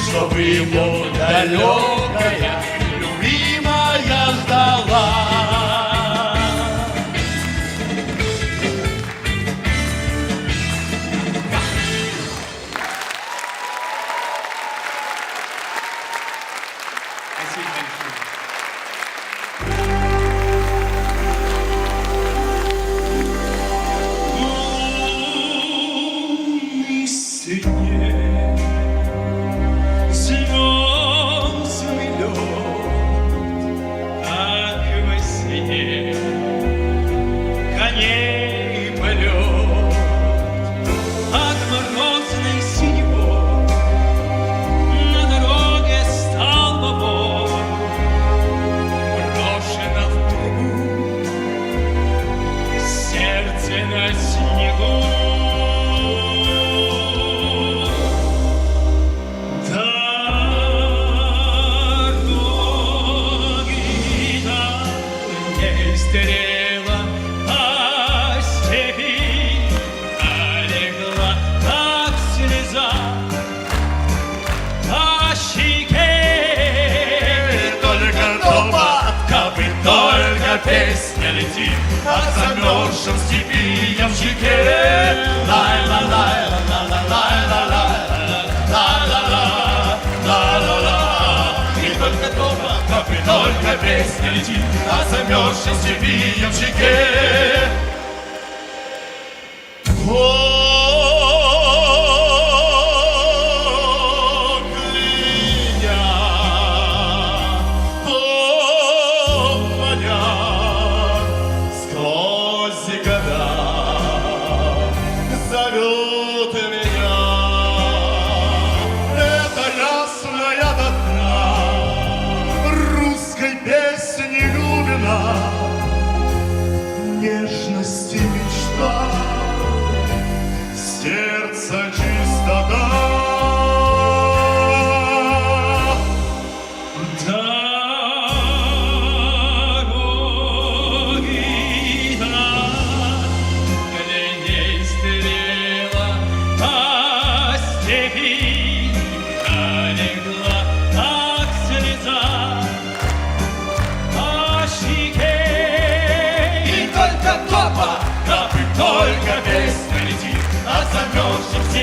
Speaker 6: чтобы его далекая любимая ждала.
Speaker 3: Спасибо большое.
Speaker 4: Лунный свет, звездный лед, как во сне, коней полет, от морозной синевой на дороге столбовой брошено в пруд сердце на снегу. Стрела по степи налегла, как слеза по щеке.
Speaker 6: Только топотка, только песня летит от замерзшем степи ямщике. Лай-ла-лай, ла-ла-лай, ла-лай, ла-ла-ла, ла-ла-ла. И только топотка, только песня летит от замерзшем степи ямщике.
Speaker 1: Нежности мечта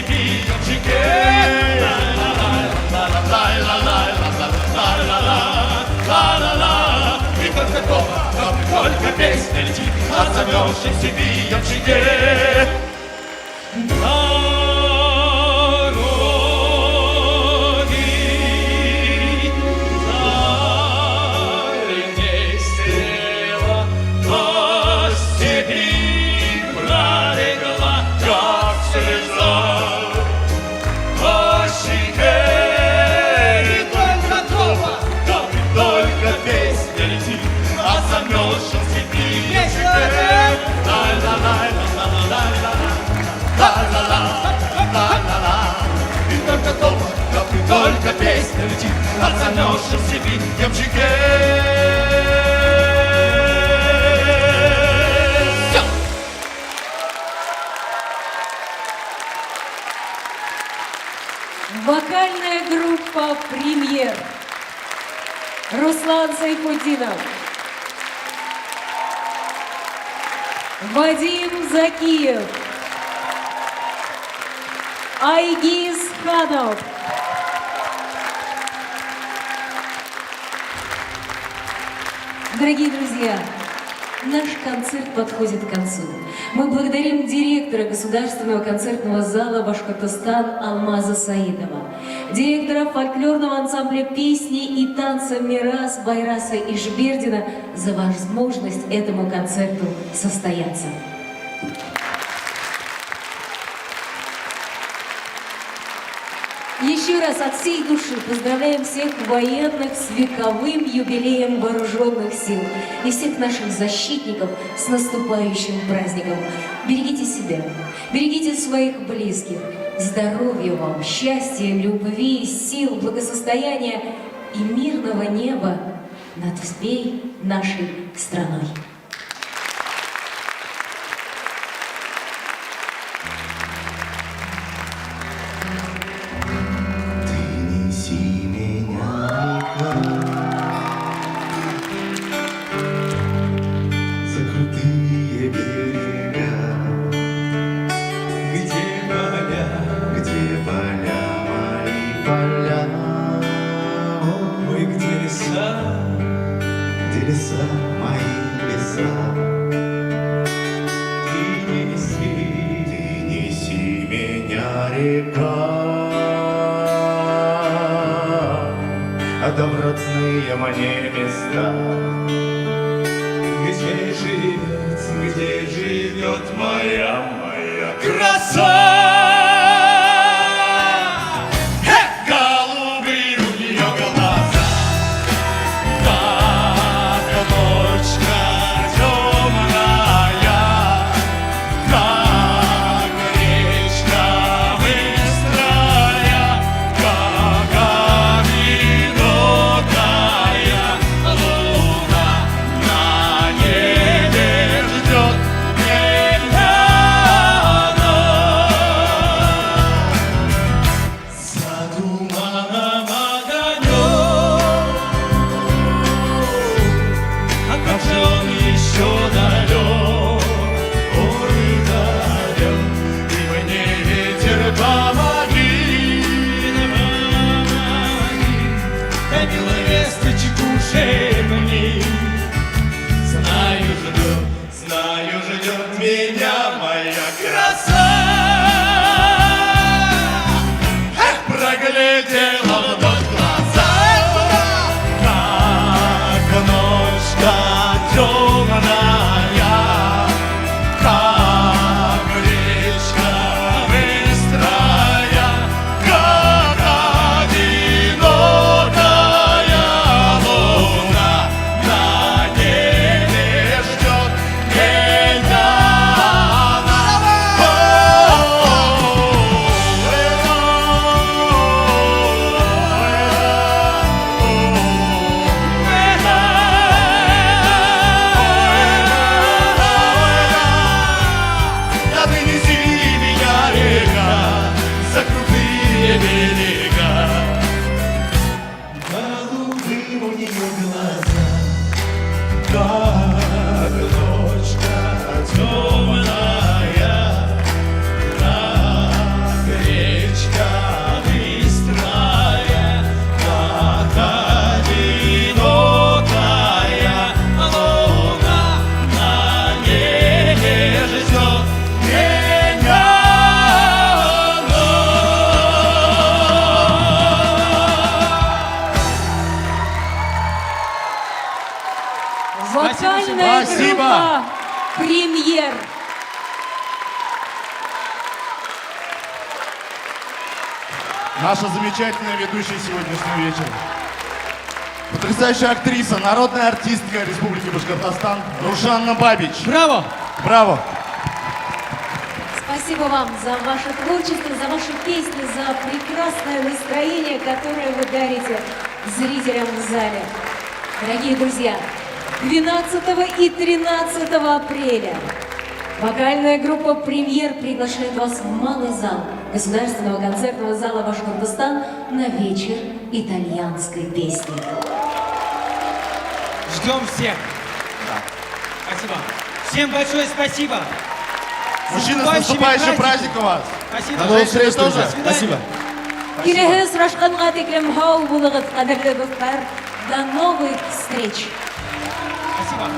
Speaker 4: степи ямчике. Ла-ла-ла, и только песня летит от замерзшей степи ямчике. Только песня летит от замерзшей степи ямчике.
Speaker 2: Вокальная группа «Премьер». Руслан Сайфутдинов, Вадим Закиев, Айгиз Ханов. Дорогие друзья, наш концерт подходит к концу. Мы благодарим директора Государственного концертного зала Башкортостан Алмаза Саидова, директора фольклорного ансамбля песни и танца «Мирас» Байраса Ишбердина за возможность этому концерту состояться. Еще раз от всей души поздравляем всех военных с вековым юбилеем вооруженных сил и всех наших защитников с наступающим праздником. Берегите себя, берегите своих близких. Здоровья вам, счастья, любви, сил, благосостояния и мирного неба над всей нашей страной.
Speaker 5: Да в родные мне места, где живет моя краса. Голубые у нее глаза, как ночка темная, как речка быстрая, как одинокая луна на небе ждет меня. За туманом огонек, а как же он еще далек, ой, далек, и мне ветер помоги, да, милая весточку шепни. Знаю, ждет меня моя краса. Проглядела вдоль глаза, как ночка темная, как речка быстрая, как одинокая луна на небе ждет меня. Да принеси меня, река, за крутые берега. Голубые у нее глаза, как ночка темная, как
Speaker 2: Вокальная
Speaker 1: Спасибо.
Speaker 2: группа «Премьер».
Speaker 1: Наша замечательная ведущая сегодняшнего вечера. Потрясающая актриса, народная артистка Республики Башкортостан Рушанна Бабич.
Speaker 4: Браво!
Speaker 1: Браво!
Speaker 2: Спасибо вам за ваше творчество, за ваши песни, за прекрасное настроение, которое вы дарите зрителям в зале. Дорогие друзья, 12 и 13 апреля вокальная группа «Премьер» приглашает вас в малый зал Государственного концертного зала Башкортостан на вечер итальянской песни.
Speaker 4: Ждем всех. Спасибо. Всем большое спасибо.
Speaker 1: Мужчина, с наступающим праздником вас!
Speaker 4: Спасибо.
Speaker 6: До новых встреч,
Speaker 1: тоже.
Speaker 6: друзья.
Speaker 4: До свидания.
Speaker 6: Спасибо.
Speaker 2: Килегез Рашканга Теклем Хау булыгыт, кадерлі достар. До новых встреч!
Speaker 4: Спасибо.